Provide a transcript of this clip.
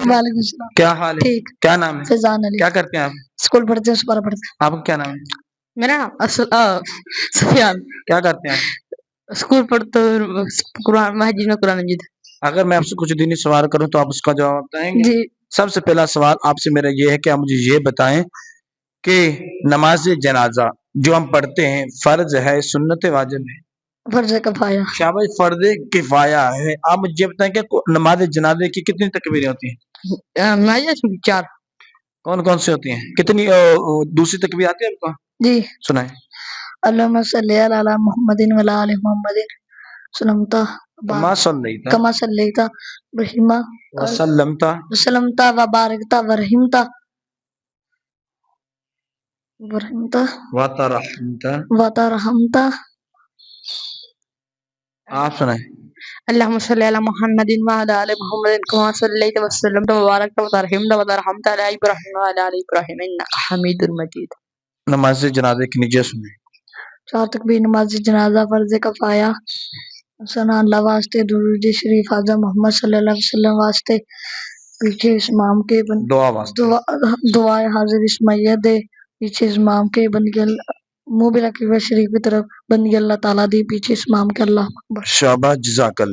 وعلیکم السلام. کیا حال ہے؟ ٹھیک. کیا نام ہے؟ فیضان علی. کیا کرتے ہیں آپ؟ اسکول پڑھتے ہیں، سپارہ پڑھتے ہیں. آپ کا کیا نام ہے؟ میرا نام سفیان. کیا کرتے ہیں آپ؟ اسکول پڑھتے ہیں، قرآن مسجد میں قرآن مجید. اگر میں آپ سے کچھ دینی سوال کروں تو آپ اس کا جواب بتائیں گے؟ جی. سب سے پہلا سوال آپ سے میرا یہ ہے کہ آپ مجھے یہ بتائیں کہ نماز جنازہ جو ہم پڑھتے ہیں فرض ہے، سنت واجب ہے؟ فرض کفایہ. شاباش، فرض کفایہ ہے. آپ مجھے بتائیں کہ نماز جنازے کی کتنی تکبیریں ہوتی ہیں؟ 4. کون کون سی ہوتی ہیں؟ کتنی دوسری تکبیر آتی ہے آپ کو؟ جی. سنائیں. اللہم صلی علی محمد وعلی آل محمد سلمتا کما صلیت کما صلیتا رحمہ وسلمت وسلمتا وبارکتا ورحمتا وترحمت. وترحمتا. آپ سنائیں. اللہم صلی علی محمد وعلی آل محمد کما صلیت وسلمت وبارکت وترحمت وترحمت علی ابراہیم وعلی آل ابراہیم انک حمید مجید. نماز جنازے کی نیچے سنیں. 4 تکبیر نماز جنازہ فرض کفایہ. ثنا اللہ واسطے، درود شریف حضرت محمد صلی اللہ علیہ وسلم واسطے، پیچھے امام کے دعا واسطے. دعائے حاضر اسمیت دے، پیچھے امام کے بندگی منہ بھی رکھے ہوئے شریف کی طرف بندگی اللہ تعالیٰ دی، پیچھے امام کے اللہ اکبر. شاباش، جزاک اللہ.